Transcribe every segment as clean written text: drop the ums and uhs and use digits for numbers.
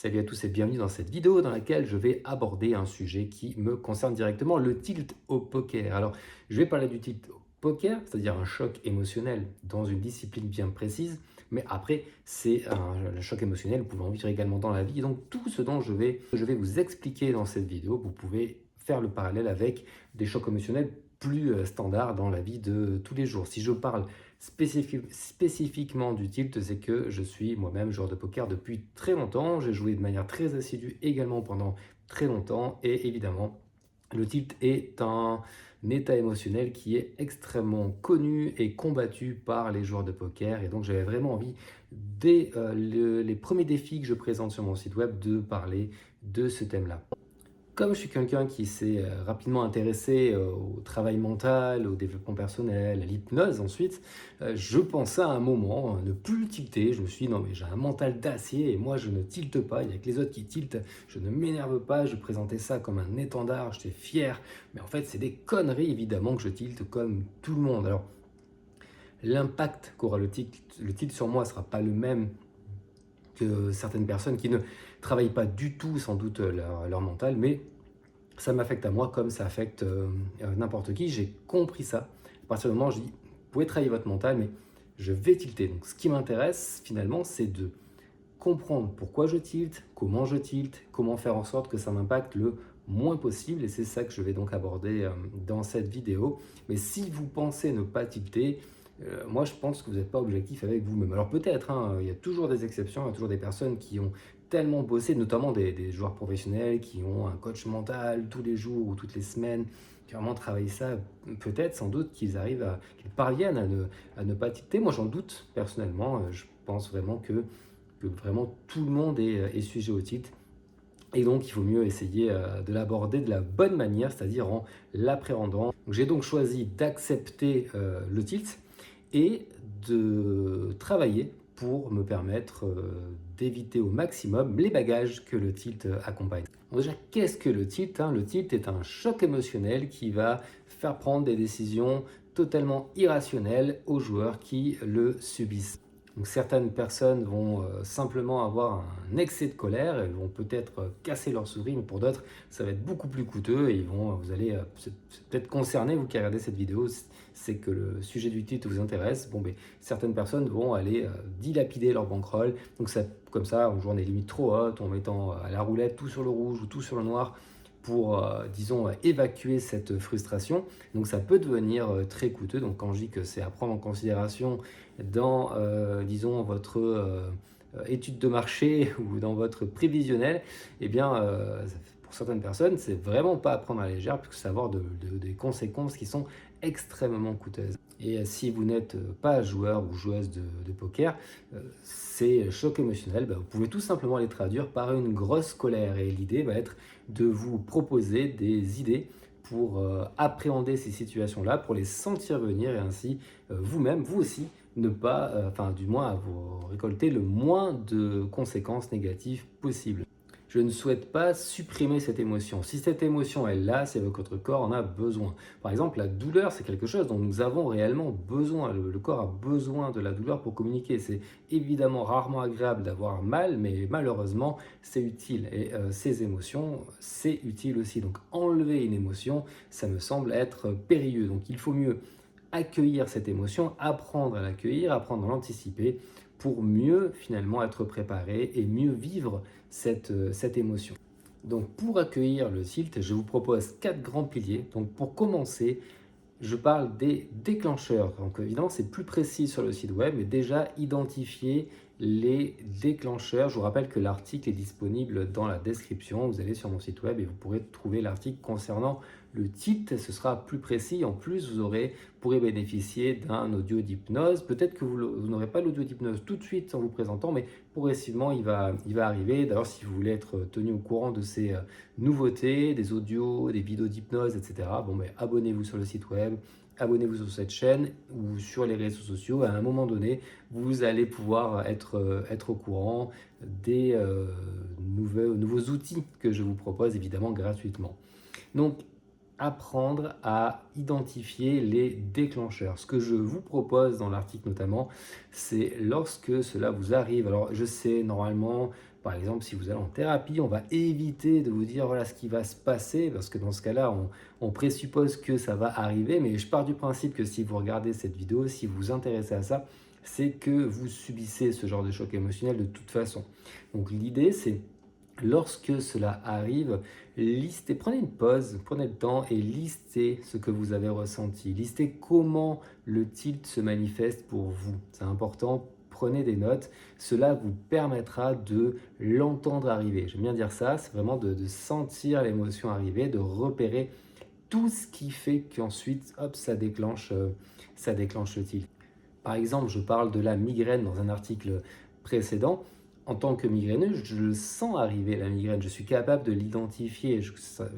Salut à tous et bienvenue dans cette vidéo dans laquelle je vais aborder un sujet qui me concerne directement, le tilt au poker. Alors, je vais parler du tilt au poker, c'est-à-dire un choc émotionnel dans une discipline bien précise, mais après, le choc émotionnel, vous pouvez en vivre également dans la vie. Et donc, tout ce dont je vais vous expliquer dans cette vidéo, vous pouvez faire le parallèle avec des chocs émotionnels plus standards dans la vie de tous les jours. Si je parle spécifiquement du tilt, c'est que je suis moi-même joueur de poker depuis très longtemps. J'ai joué de manière très assidue également pendant très longtemps. Et évidemment, le tilt est un état émotionnel qui est extrêmement connu et combattu par les joueurs de poker. Et donc, j'avais vraiment envie, dès les premiers défis que je présente sur mon site web, de parler de ce thème-là. Comme je suis quelqu'un qui s'est rapidement intéressé au travail mental, au développement personnel, à l'hypnose ensuite, je pensais à un moment ne plus tilter. Je me suis dit, non mais j'ai un mental d'acier et moi je ne tilte pas, il n'y a que les autres qui tiltent, je ne m'énerve pas, je présentais ça comme un étendard, j'étais fier, mais en fait c'est des conneries évidemment que je tilte comme tout le monde. Alors l'impact qu'aura le tilt sur moi ne sera pas le même que certaines personnes qui ne travaillent pas du tout sans doute leur mental, mais ça m'affecte à moi comme ça affecte n'importe qui. J'ai compris ça. À partir du moment où je dis, vous pouvez travailler votre mental, mais je vais tilter. Donc ce qui m'intéresse finalement, c'est de comprendre pourquoi je tilte, comment faire en sorte que ça m'impacte le moins possible. Et c'est ça que je vais donc aborder dans cette vidéo. Mais si vous pensez ne pas tilter, moi je pense que vous n'êtes pas objectif avec vous-même. Alors peut-être, hein, il y a toujours des exceptions, il y a toujours des personnes qui ont tellement bossé, notamment des joueurs professionnels qui ont un coach mental tous les jours ou toutes les semaines, qui ont vraiment travaillé ça, peut-être, sans doute, qu'ils parviennent à ne pas tilter. Moi j'en doute personnellement, je pense vraiment que vraiment tout le monde est sujet au tilt. Et donc, il faut mieux essayer de l'aborder de la bonne manière, c'est-à-dire en l'appréhendant. J'ai donc choisi d'accepter le tilt et de travailler pour me permettre d'éviter au maximum les bagages que le tilt accompagne. Donc déjà, qu'est-ce que le tilt, hein? Le tilt est un choc émotionnel qui va faire prendre des décisions totalement irrationnelles aux joueurs qui le subissent. Donc certaines personnes vont simplement avoir un excès de colère, elles vont peut-être casser leur souris, mais pour d'autres, ça va être beaucoup plus coûteux et vous allez c'est peut-être concerné, vous qui regardez cette vidéo, c'est que le sujet du titre vous intéresse. Bon, ben, certaines personnes vont aller dilapider leur bankroll, donc ça, comme ça, en jouant des limites trop hautes, en mettant à la roulette tout sur le rouge ou tout sur le noir, pour, disons, évacuer cette frustration. Donc ça peut devenir très coûteux. Donc quand je dis que c'est à prendre en considération dans, disons, votre étude de marché ou dans votre prévisionnel, eh bien, pour certaines personnes, c'est vraiment pas à prendre à la légère, puisque ça va avoir des conséquences qui sont extrêmement coûteuses. Et si vous n'êtes pas joueur ou joueuse de poker, ces chocs émotionnels, vous pouvez tout simplement les traduire par une grosse colère. Et l'idée va être de vous proposer des idées pour appréhender ces situations-là, pour les sentir venir et ainsi vous-même, vous aussi, ne pas, enfin du moins à vous récolter le moins de conséquences négatives possibles. Je ne souhaite pas supprimer cette émotion. Si cette émotion est là, c'est que votre corps en a besoin. Par exemple, la douleur, c'est quelque chose dont nous avons réellement besoin. Le corps a besoin de la douleur pour communiquer. C'est évidemment rarement agréable d'avoir mal, mais malheureusement, c'est utile. Et ces émotions, c'est utile aussi. Donc enlever une émotion, ça me semble être périlleux. Donc il faut mieux accueillir cette émotion, apprendre à l'accueillir, apprendre à l'anticiper pour mieux finalement être préparé et mieux vivre cette émotion. Donc pour accueillir le tilt, je vous propose 4 grands piliers. Donc pour commencer, je parle des déclencheurs. Donc évidemment, c'est plus précis sur le site web, mais déjà identifier les déclencheurs. Je vous rappelle que l'article est disponible dans la description. Vous allez sur mon site web et vous pourrez trouver l'article concernant le tilt. Ce sera plus précis. En plus, pourrez bénéficier d'un audio d'hypnose. Peut-être que vous n'aurez pas l'audio d'hypnose tout de suite en vous présentant, mais progressivement, il va arriver. D'ailleurs, si vous voulez être tenu au courant de ces nouveautés, des audios, des vidéos d'hypnose, etc., bon, ben, abonnez-vous sur le site web, abonnez-vous sur cette chaîne ou sur les réseaux sociaux. À un moment donné, vous allez pouvoir être au courant des nouveaux outils que je vous propose, évidemment gratuitement. Donc, apprendre à identifier les déclencheurs. Ce que je vous propose dans l'article notamment, c'est lorsque cela vous arrive. Alors je sais, normalement, Par exemple, si vous allez en thérapie, on va éviter de vous dire voilà ce qui va se passer, parce que dans ce cas-là, on présuppose que ça va arriver, mais je pars du principe que si vous regardez cette vidéo, si vous vous intéressez à ça, c'est que vous subissez ce genre de choc émotionnel de toute façon. Donc l'idée, c'est lorsque cela arrive, listez, prenez une pause, prenez le temps et listez ce que vous avez ressenti. Listez comment le tilt se manifeste pour vous. C'est important, prenez des notes. Cela vous permettra de l'entendre arriver. J'aime bien dire ça, c'est vraiment de sentir l'émotion arriver, de repérer tout ce qui fait qu'ensuite, hop, ça déclenche le tilt. Par exemple, je parle de la migraine dans un article précédent. En tant que migraineux, je le sens arriver la migraine. Je suis capable de l'identifier. Je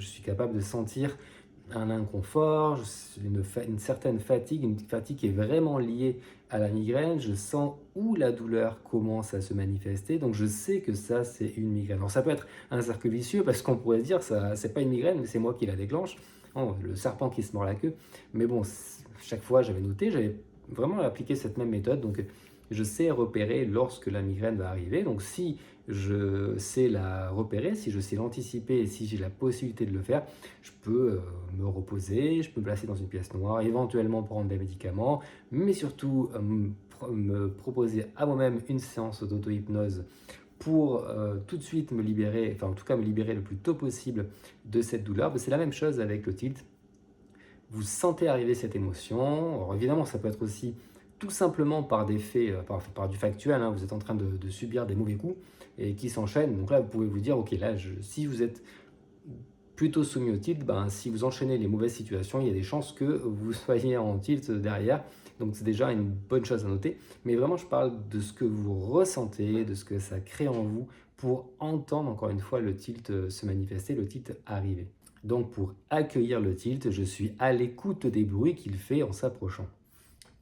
suis capable de sentir un inconfort, une certaine fatigue, une fatigue qui est vraiment liée à la migraine. Je sens où la douleur commence à se manifester. Donc je sais que ça, c'est une migraine. Alors ça peut être un cercle vicieux parce qu'on pourrait se dire ça, c'est pas une migraine, mais c'est moi qui la déclenche. Oh, le serpent qui se mord la queue. Mais bon, chaque fois j'avais noté, j'avais vraiment appliqué cette même méthode. Donc je sais repérer lorsque la migraine va arriver. Donc si je sais la repérer, si je sais l'anticiper et si j'ai la possibilité de le faire, je peux me reposer, je peux me placer dans une pièce noire, éventuellement prendre des médicaments, mais surtout me proposer à moi-même une séance d'auto-hypnose pour tout de suite me libérer, enfin en tout cas me libérer le plus tôt possible de cette douleur. C'est la même chose avec le tilt. Vous sentez arriver cette émotion. Alors évidemment, ça peut être aussi tout simplement par des faits, par du factuel, hein. Vous êtes en train de subir des mauvais coups et qui s'enchaînent. Donc là, vous pouvez vous dire, ok, là, si vous êtes plutôt soumis au tilt, ben, si vous enchaînez les mauvaises situations, il y a des chances que vous soyez en tilt derrière. Donc c'est déjà une bonne chose à noter. Mais vraiment, je parle de ce que vous ressentez, de ce que ça crée en vous pour entendre encore une fois le tilt se manifester, le tilt arriver. Donc pour accueillir le tilt, je suis à l'écoute des bruits qu'il fait en s'approchant.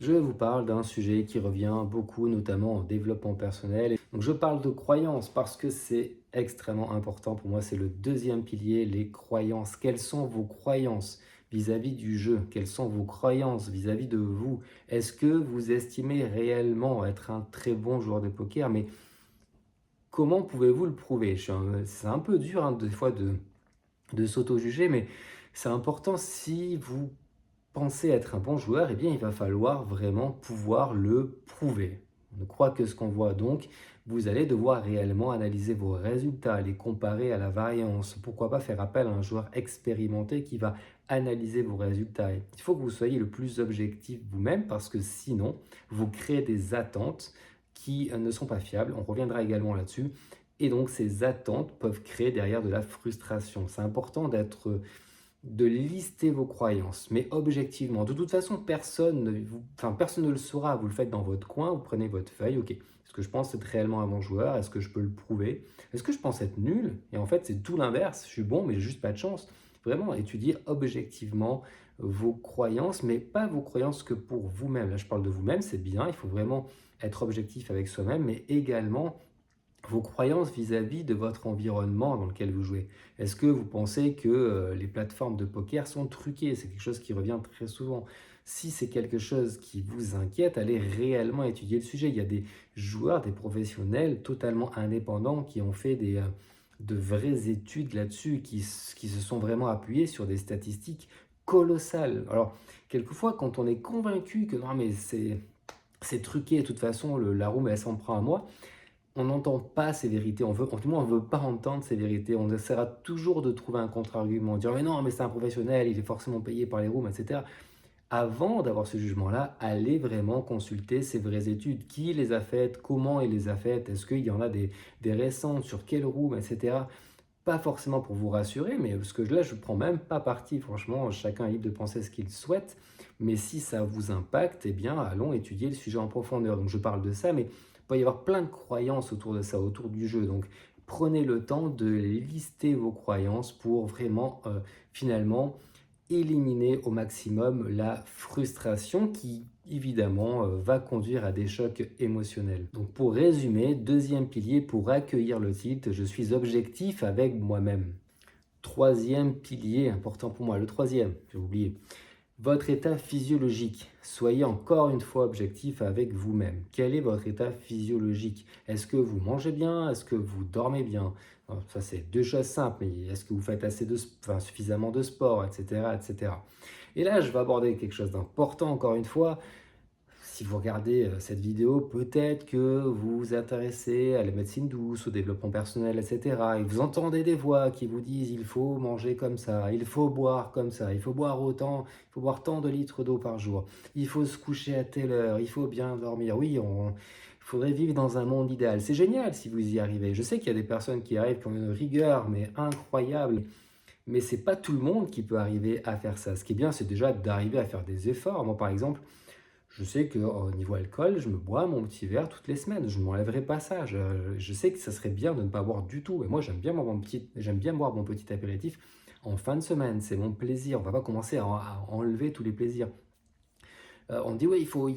Je vous parle d'un sujet qui revient beaucoup, notamment en développement personnel. Donc je parle de croyances parce que c'est extrêmement important. Pour moi, c'est le deuxième pilier, les croyances. Quelles sont vos croyances vis-à-vis du jeu? Quelles sont vos croyances vis-à-vis de vous? Est-ce que vous estimez réellement être un très bon joueur de poker? Mais comment pouvez-vous le prouver? C'est un peu dur, hein, des fois de s'auto-juger, mais c'est important. Si vous pensez être un bon joueur, eh bien, il va falloir vraiment pouvoir le prouver. On ne croit que ce qu'on voit, donc vous allez devoir réellement analyser vos résultats, les comparer à la variance. Pourquoi pas faire appel à un joueur expérimenté qui va analyser vos résultats. Il faut que vous soyez le plus objectif vous-même parce que sinon, vous créez des attentes qui ne sont pas fiables. On reviendra également là-dessus. Et donc, ces attentes peuvent créer derrière de la frustration. C'est important de lister vos croyances, mais objectivement. De toute façon, personne ne le saura. Vous le faites dans votre coin, vous prenez votre feuille, ok. Est-ce que je pense être réellement un bon joueur? Est-ce que je peux le prouver? Est-ce que je pense être nul? Et en fait, c'est tout l'inverse. Je suis bon, mais j'ai juste pas de chance. Vraiment, étudier objectivement vos croyances, mais pas vos croyances que pour vous-même. Là, je parle de vous-même, c'est bien. Il faut vraiment être objectif avec soi-même, mais également vos croyances vis-à-vis de votre environnement dans lequel vous jouez. Est-ce que vous pensez que les plateformes de poker sont truquées? C'est quelque chose qui revient très souvent. Si c'est quelque chose qui vous inquiète, allez réellement étudier le sujet. Il y a des joueurs, des professionnels totalement indépendants qui ont fait de vraies études là-dessus, qui se sont vraiment appuyés sur des statistiques colossales. Alors, quelquefois, quand on est convaincu que non, mais c'est truqué, de toute façon, la roue, elle s'en prend à moi, on n'entend pas ces vérités, du moins on veut pas entendre ces vérités, on essaiera toujours de trouver un contre-argument, dire mais non, mais c'est un professionnel, il est forcément payé par les rooms, etc. Avant d'avoir ce jugement-là, allez vraiment consulter ces vraies études. Qui les a faites? Comment il les a faites? Est-ce qu'il y en a des récentes? Sur quel room, etc. Pas forcément pour vous rassurer, mais parce que là, je ne prends même pas parti. Franchement, chacun est libre de penser ce qu'il souhaite. Mais si ça vous impacte, eh bien, allons étudier le sujet en profondeur. Donc, je parle de ça, mais il peut y avoir plein de croyances autour de ça, autour du jeu. Donc, prenez le temps de lister vos croyances pour vraiment, finalement, éliminer au maximum la frustration qui, évidemment, va conduire à des chocs émotionnels. Donc, pour résumer, deuxième pilier pour accueillir le tilt, je suis objectif avec moi-même. Troisième pilier important pour moi, le troisième, j'ai oublié. Votre état physiologique. Soyez encore une fois objectif avec vous-même. Quel est votre état physiologique? Est-ce que vous mangez bien? Est-ce que vous dormez bien? Alors, ça, c'est deux choses simples. Mais est-ce que vous faites suffisamment de sport, etc., etc. Et là, je vais aborder quelque chose d'important, encore une fois. Si vous regardez cette vidéo, peut-être que vous vous intéressez à la médecine douce, au développement personnel, etc. Et vous entendez des voix qui vous disent il faut manger comme ça, il faut boire comme ça, il faut boire autant, il faut boire tant de litres d'eau par jour, il faut se coucher à telle heure, il faut bien dormir. Oui, il faudrait vivre dans un monde idéal. C'est génial si vous y arrivez. Je sais qu'il y a des personnes qui arrivent qui ont une rigueur, mais incroyable. Mais c'est pas tout le monde qui peut arriver à faire ça. Ce qui est bien, c'est déjà d'arriver à faire des efforts. Moi, par exemple, je sais qu'au niveau alcool, je me bois mon petit verre toutes les semaines. Je ne m'enlèverai pas ça. Je sais que ça serait bien de ne pas boire du tout. Et moi, j'aime bien boire mon petit apéritif en fin de semaine. C'est mon plaisir. On ne va pas commencer à enlever tous les plaisirs. On dit, ouais, il faut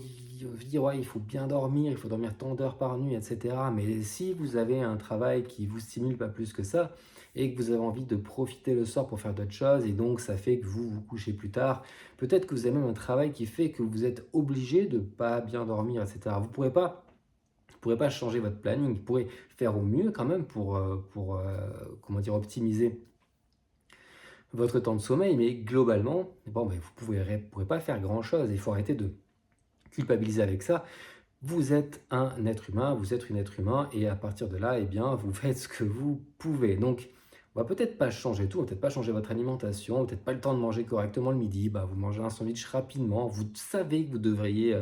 bien dormir, il faut dormir tant d'heures par nuit, etc. Mais si vous avez un travail qui vous stimule pas plus que ça, et que vous avez envie de profiter le soir pour faire d'autres choses, et donc ça fait que vous vous couchez plus tard, peut-être que vous avez même un travail qui fait que vous êtes obligé de pas bien dormir, etc. Vous pourrez pas changer votre planning, vous pourrez faire au mieux quand même comment dire, optimiser votre temps de sommeil, mais globalement, bon, ben, vous pourrez pas faire grand-chose. Il faut arrêter de culpabiliser avec ça. Vous êtes un être humain, vous êtes une être humain, et à partir de là, eh bien, vous faites ce que vous pouvez. Donc, on va peut-être pas changer tout, on va peut-être pas changer votre alimentation, peut-être pas le temps de manger correctement le midi, bah, vous mangez un sandwich rapidement, vous savez que vous devriez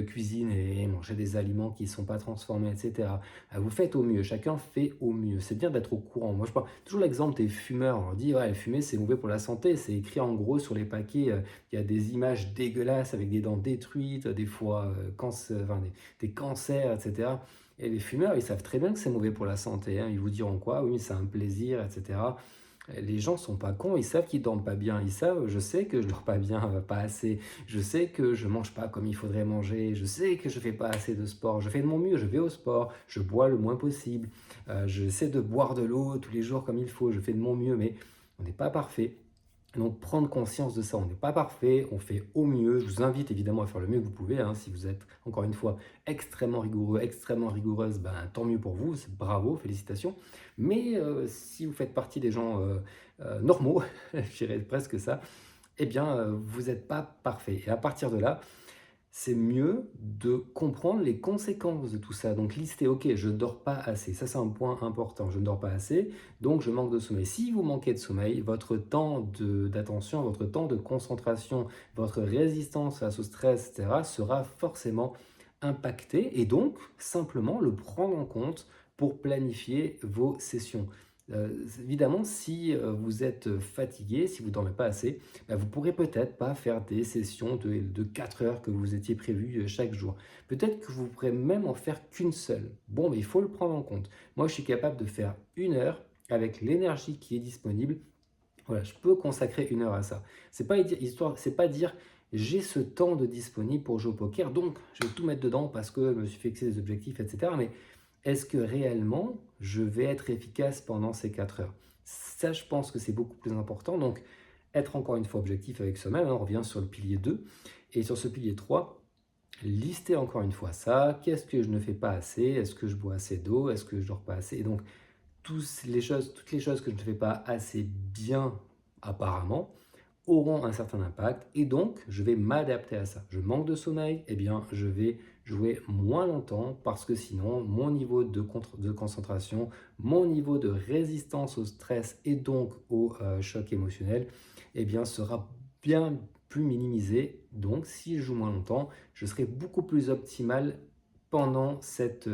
cuisiner et manger des aliments qui ne sont pas transformés, etc. Vous faites au mieux, chacun fait au mieux. C'est bien d'être au courant. Moi, je prends toujours l'exemple des fumeurs. On leur dit, ouais, fumer, c'est mauvais pour la santé. C'est écrit en gros sur les paquets. Il y a des images dégueulasses avec des dents détruites, des fois des cancers, etc. Et les fumeurs, ils savent très bien que c'est mauvais pour la santé, hein. Ils vous diront quoi? Oui, c'est un plaisir, etc. Les gens sont pas cons, ils savent qu'ils dorment pas bien. Ils savent, je sais que je dors pas bien, pas assez. Je sais que je mange pas comme il faudrait manger. Je sais que je fais pas assez de sport. Je fais de mon mieux, je vais au sport, je bois le moins possible. J'essaie de boire de l'eau tous les jours comme il faut. Je fais de mon mieux, mais on n'est pas parfait. Donc prendre conscience de ça, on n'est pas parfait, on fait au mieux. Je vous invite évidemment à faire le mieux que vous pouvez, hein. Si vous êtes, encore une fois, extrêmement rigoureux, extrêmement rigoureuse, ben, tant mieux pour vous, bravo, félicitations. Mais si vous faites partie des gens normaux, je dirais presque ça, eh bien, vous n'êtes pas parfait. Et à partir de là, c'est mieux de comprendre les conséquences de tout ça. Donc lister, ok, je ne dors pas assez, ça c'est un point important, je ne dors pas assez, donc je manque de sommeil. Si vous manquez de sommeil, votre temps d'attention, votre temps de concentration, votre résistance face au stress, etc., sera forcément impacté, et donc simplement le prendre en compte pour planifier vos sessions. Évidemment, si vous êtes fatigué, si vous ne dormez pas assez, bah, vous pourrez peut-être pas faire des sessions de 4 heures que vous étiez prévues chaque jour. Peut-être que vous pourrez même en faire qu'une seule. Bon, mais il faut le prendre en compte. Moi, je suis capable de faire 1 heure avec l'énergie qui est disponible. Voilà, je peux consacrer 1 heure à ça. C'est pas dire j'ai ce temps de disponible pour jouer au poker, donc je vais tout mettre dedans parce que je me suis fixé des objectifs, etc. Mais est-ce que réellement je vais être efficace pendant ces 4 heures? Ça, je pense que c'est beaucoup plus important. Donc, être encore une fois objectif avec soi-même, hein, on revient sur le pilier 2. Et sur ce pilier 3, lister encore une fois ça. Qu'est-ce que je ne fais pas assez? Est-ce que je bois assez d'eau? Est-ce que je dors pas assez? Et donc, toutes les choses que je ne fais pas assez bien apparemment auront un certain impact, et donc je vais m'adapter à ça. Je manque de sommeil, eh bien je vais jouer moins longtemps parce que sinon mon niveau de concentration, mon niveau de résistance au stress et donc au choc émotionnel, eh bien sera bien plus minimisé. Donc si je joue moins longtemps, je serai beaucoup plus optimal pendant cette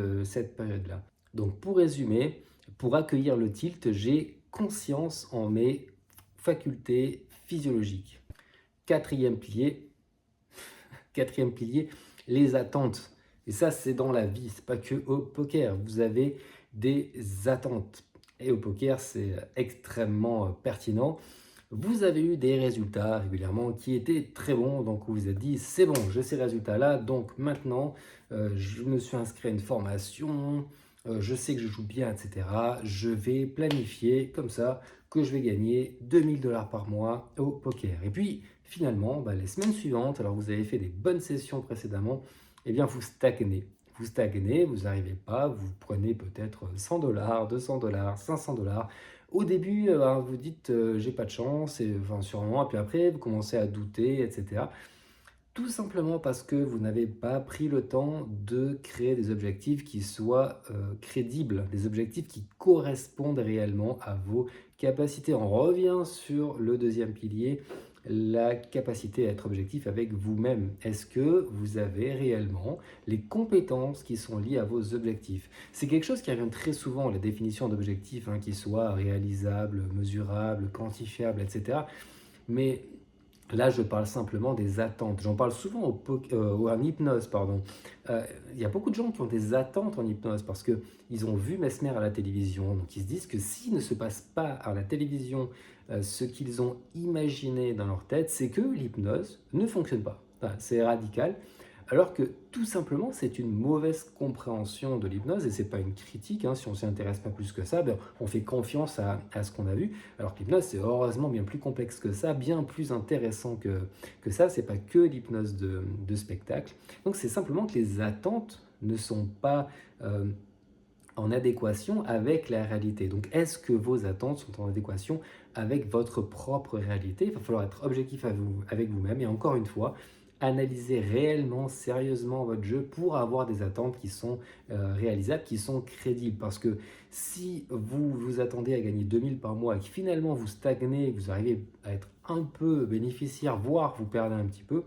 période-là. Donc pour résumer, pour accueillir le tilt, j'ai conscience en mes facultés physiologiques. Quatrième pilier, quatrième pilier, les attentes. Et ça, c'est dans la vie, c'est pas que au poker. Vous avez des attentes. Et au poker, c'est extrêmement pertinent. Vous avez eu des résultats régulièrement qui étaient très bons, donc vous vous êtes dit, c'est bon, j'ai ces résultats-là, donc maintenant, je me suis inscrit à une formation, je sais que je joue bien, etc. Je vais planifier comme ça que je vais gagner 2000 $ par mois au poker. Et puis, finalement, les semaines suivantes, alors que vous avez fait des bonnes sessions précédemment, eh bien, vous stagnez. Vous stagnez, vous n'arrivez pas, vous prenez peut-être 100 $, 200 $, 500 $. Au début, vous dites j'ai pas de chance, et, enfin, sûrement, et puis après, vous commencez à douter, etc. Tout simplement parce que vous n'avez pas pris le temps de créer des objectifs qui soient crédibles, des objectifs qui correspondent réellement à vos capacités. On revient sur le deuxième pilier, la capacité à être objectif avec vous-même. Est-ce que vous avez réellement les compétences qui sont liées à vos objectifs? C'est quelque chose qui revient très souvent, la définition d'objectifs, qui soit réalisable, mesurable, quantifiable, etc. Mais là, je parle simplement des attentes. J'en parle souvent en hypnose, pardon. Il y a beaucoup de gens qui ont des attentes en hypnose parce qu'ils ont vu Mesmer à la télévision. Donc, ils se disent que s'il ne se passe pas à la télévision ce qu'ils ont imaginé dans leur tête, c'est que l'hypnose ne fonctionne pas. Voilà, c'est radical. Alors que tout simplement, c'est une mauvaise compréhension de l'hypnose et c'est pas une critique. Si on s'y intéresse pas plus que ça, on fait confiance à ce qu'on a vu. Alors que l'hypnose, c'est heureusement bien plus complexe que ça, bien plus intéressant que ça. C'est pas que l'hypnose de spectacle. Donc c'est simplement que les attentes ne sont pas en adéquation avec la réalité. Donc est-ce que vos attentes sont en adéquation avec votre propre réalité? Il va falloir être objectif avec vous-même et encore une fois, analyser réellement, sérieusement votre jeu pour avoir des attentes qui sont réalisables, qui sont crédibles. Parce que si vous vous attendez à gagner 2000 par mois et que finalement vous stagnez, que vous arrivez à être un peu bénéficiaire, voire vous perdez un petit peu,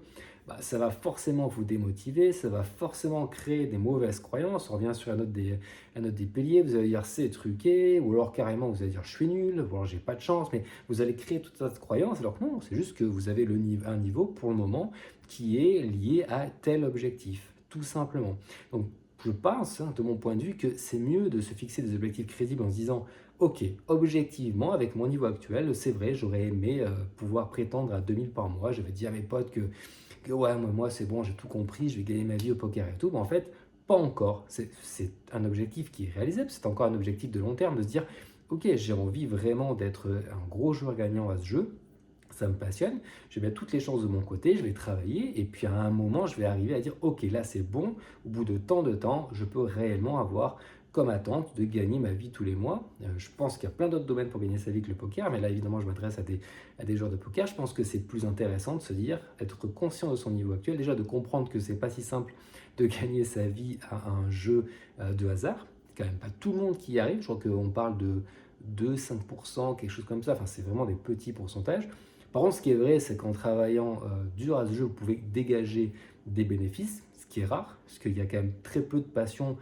ça va forcément vous démotiver, ça va forcément créer des mauvaises croyances. On revient sur la note des piliers, vous allez dire c'est truqué, ou alors carrément vous allez dire je suis nul, ou alors j'ai pas de chance, mais vous allez créer toute cette croyance, alors que non, c'est juste que vous avez un niveau pour le moment qui est lié à tel objectif, tout simplement. Donc je pense, de mon point de vue, que c'est mieux de se fixer des objectifs crédibles en se disant ok, objectivement, avec mon niveau actuel, c'est vrai, j'aurais aimé pouvoir prétendre à 2000 par mois. J'avais dit à mes potes que ouais, moi c'est bon, j'ai tout compris, je vais gagner ma vie au poker et tout. Mais en fait, pas encore. C'est un objectif qui est réalisable, c'est encore un objectif de long terme de se dire ok, j'ai envie vraiment d'être un gros joueur gagnant à ce jeu. Ça me passionne, je vais mettre toutes les chances de mon côté, je vais travailler et puis à un moment, je vais arriver à dire ok, là c'est bon, au bout de tant de temps, je peux réellement avoir comme attente de gagner ma vie tous les mois. Je pense qu'il y a plein d'autres domaines pour gagner sa vie que le poker, mais là évidemment je m'adresse à des joueurs de poker. Je pense que c'est plus intéressant de se dire, être conscient de son niveau actuel, déjà de comprendre que c'est pas si simple de gagner sa vie à un jeu de hasard. C'est quand même pas tout le monde qui y arrive, je crois qu'on parle de 2-5%, quelque chose comme ça, enfin c'est vraiment des petits pourcentages. Par contre, ce qui est vrai, c'est qu'en travaillant dur à ce jeu, vous pouvez dégager des bénéfices, ce qui est rare, parce qu'il y a quand même très peu de passions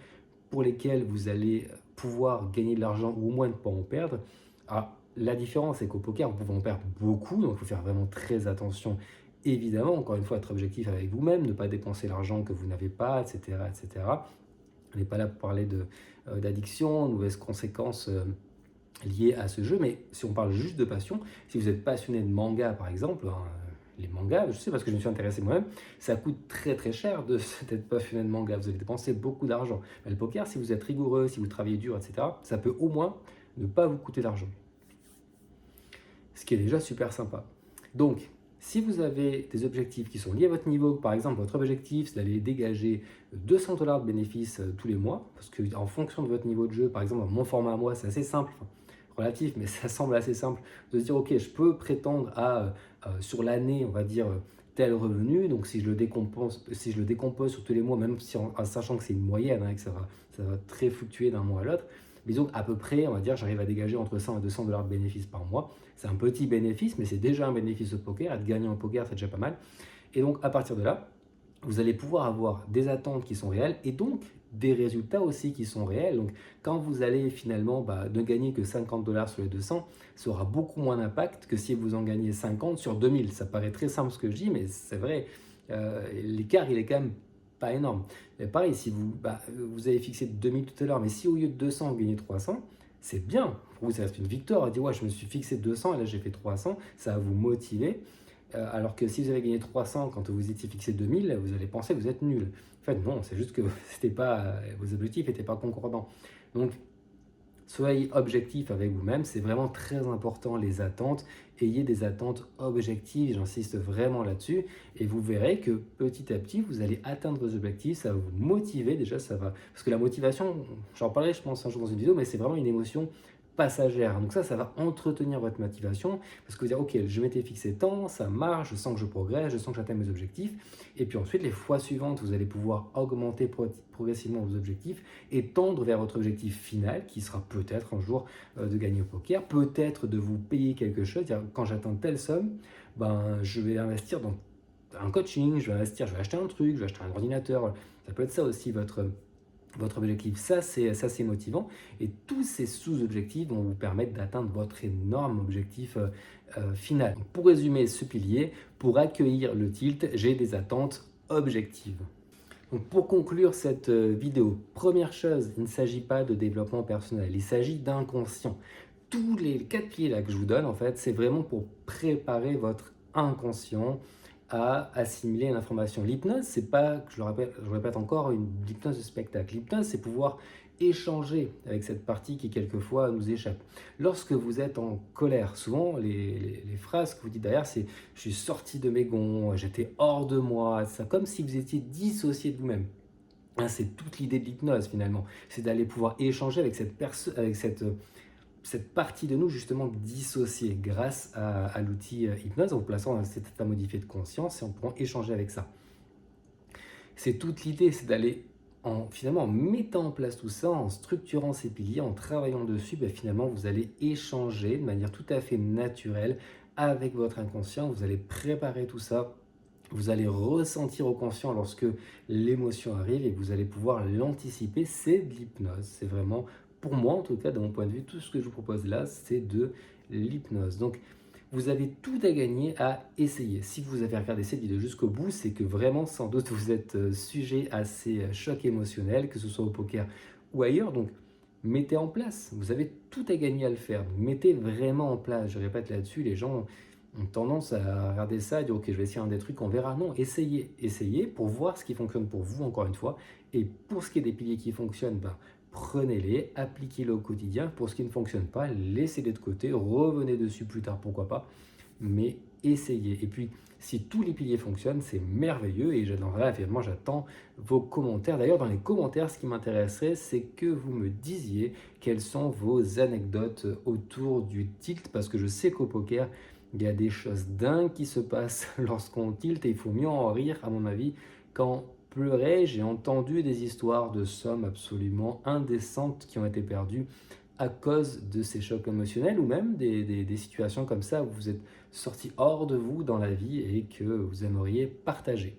pour lesquelles vous allez pouvoir gagner de l'argent ou au moins ne pas en perdre. Alors, la différence, c'est qu'au poker, vous pouvez en perdre beaucoup, donc il faut faire vraiment très attention. Évidemment, encore une fois, être objectif avec vous-même, ne pas dépenser l'argent que vous n'avez pas, etc., etc. On n'est pas là pour parler d'addiction, de mauvaises conséquences liées à ce jeu, mais si on parle juste de passion, si vous êtes passionné de manga par exemple, les mangas, je sais parce que je me suis intéressé moi-même, ça coûte très très cher d'être passionné de manga, vous allez dépenser beaucoup d'argent. Le poker, si vous êtes rigoureux, si vous travaillez dur, etc., ça peut au moins ne pas vous coûter d'argent. Ce qui est déjà super sympa. Donc, si vous avez des objectifs qui sont liés à votre niveau, par exemple, votre objectif, c'est d'aller dégager 200 $ de bénéfices tous les mois, parce qu'en fonction de votre niveau de jeu, par exemple, mon format à moi, c'est assez simple, relatif, mais ça semble assez simple de se dire, ok, je peux prétendre à, sur l'année, on va dire, tel revenu, donc si je le décompose sur tous les mois, même si en sachant que c'est une moyenne, que ça va très fluctuer d'un mois à l'autre, disons à peu près, on va dire, j'arrive à dégager entre 100 et 200 $ de bénéfices par mois. C'est un petit bénéfice, mais c'est déjà un bénéfice au poker. Être gagnant au poker, c'est déjà pas mal. Et donc, à partir de là, vous allez pouvoir avoir des attentes qui sont réelles et donc des résultats aussi qui sont réels. Donc, quand vous allez finalement ne gagner que 50 $ sur les 200, ça aura beaucoup moins d'impact que si vous en gagnez 50 sur 2000. Ça paraît très simple ce que je dis, mais c'est vrai. L'écart, il est quand même pas énorme. Mais pareil, si vous avez fixé 2000 tout à l'heure, mais si au lieu de 200, vous gagnez 300, c'est bien. Pour vous, ça reste une victoire. Vous dites, ouais, je me suis fixé 200 et là, j'ai fait 300. Ça va vous motiver. Alors que si vous avez gagné 300 quand vous étiez fixé 2000, vous allez penser que vous êtes nul. En fait, non, c'est juste que vos objectifs n'étaient pas concordants. Donc, Soyez objectif avec vous-même, c'est vraiment très important les attentes. Ayez des attentes objectives, j'insiste vraiment là-dessus. Et vous verrez que petit à petit, vous allez atteindre vos objectifs, ça va vous motiver déjà, ça va. Parce que la motivation, j'en parlerai je pense un jour dans une vidéo, mais c'est vraiment une émotion passagère. Donc ça va entretenir votre motivation parce que vous dire, ok, je m'étais fixé tant, ça marche, je sens que je progresse, je sens que j'atteins mes objectifs. Et puis ensuite, les fois suivantes, vous allez pouvoir augmenter progressivement vos objectifs et tendre vers votre objectif final qui sera peut-être un jour de gagner au poker, peut-être de vous payer quelque chose. Quand j'atteins telle somme, ben, je vais investir dans un coaching, je vais acheter un truc, je vais acheter un ordinateur. Ça peut être ça aussi votre objectif. Ça, c'est motivant. Et tous ces sous-objectifs vont vous permettre d'atteindre votre énorme objectif final. Donc, pour résumer ce pilier, pour accueillir le tilt, j'ai des attentes objectives. Donc, pour conclure cette vidéo, première chose, il ne s'agit pas de développement personnel, il s'agit d'inconscient. Tous les 4 piliers là que je vous donne, en fait, c'est vraiment pour préparer votre inconscient à assimiler l'information. L'hypnose, c'est pas, je le répète encore, une hypnose de spectacle. L'hypnose, c'est pouvoir échanger avec cette partie qui quelquefois nous échappe. Lorsque vous êtes en colère, souvent les phrases que vous dites derrière, c'est « je suis sorti de mes gonds, j'étais hors de moi », c'est comme si vous étiez dissocié de vous-même. Hein, c'est toute l'idée de l'hypnose finalement, c'est d'aller pouvoir échanger avec cette partie de nous justement dissociée grâce à l'outil hypnose en vous plaçant dans cet état modifié de conscience et en pouvant échanger avec ça. C'est toute l'idée, c'est d'aller finalement en mettant en place tout ça, en structurant ces piliers, en travaillant dessus, ben, finalement vous allez échanger de manière tout à fait naturelle avec votre inconscient, vous allez préparer tout ça. Vous allez ressentir au conscient lorsque l'émotion arrive et vous allez pouvoir l'anticiper. C'est de l'hypnose. C'est vraiment, pour moi en tout cas, de mon point de vue, tout ce que je vous propose là, c'est de l'hypnose. Donc, vous avez tout à gagner à essayer. Si vous avez regardé cette vidéo jusqu'au bout, c'est que vraiment, sans doute, vous êtes sujet à ces chocs émotionnels, que ce soit au poker ou ailleurs. Donc, mettez en place. Vous avez tout à gagner à le faire. Donc, mettez vraiment en place. Je répète là-dessus, les gens ont tendance à regarder ça et dire ok, je vais essayer un des trucs, on verra. Non, essayez pour voir ce qui fonctionne pour vous, encore une fois. Et pour ce qui est des piliers qui fonctionnent, ben, prenez-les, appliquez-les au quotidien. Pour ce qui ne fonctionne pas, laissez-les de côté, revenez dessus plus tard, pourquoi pas. Mais essayez. Et puis, si tous les piliers fonctionnent, c'est merveilleux. Et évidemment, j'attends vos commentaires. D'ailleurs, dans les commentaires, ce qui m'intéresserait, c'est que vous me disiez quelles sont vos anecdotes autour du tilt. Parce que je sais qu'au poker, il y a des choses dingues qui se passent lorsqu'on tilt et il faut mieux en rire, à mon avis, qu'en pleurer. J'ai entendu des histoires de sommes absolument indécentes qui ont été perdues à cause de ces chocs émotionnels ou même des situations comme ça où vous êtes sorti hors de vous dans la vie et que vous aimeriez partager.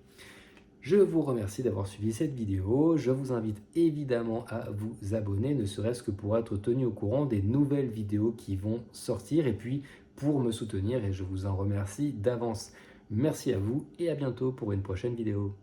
Je vous remercie d'avoir suivi cette vidéo. Je vous invite évidemment à vous abonner, ne serait-ce que pour être tenu au courant des nouvelles vidéos qui vont sortir et puis pour me soutenir et je vous en remercie d'avance. Merci à vous et à bientôt pour une prochaine vidéo.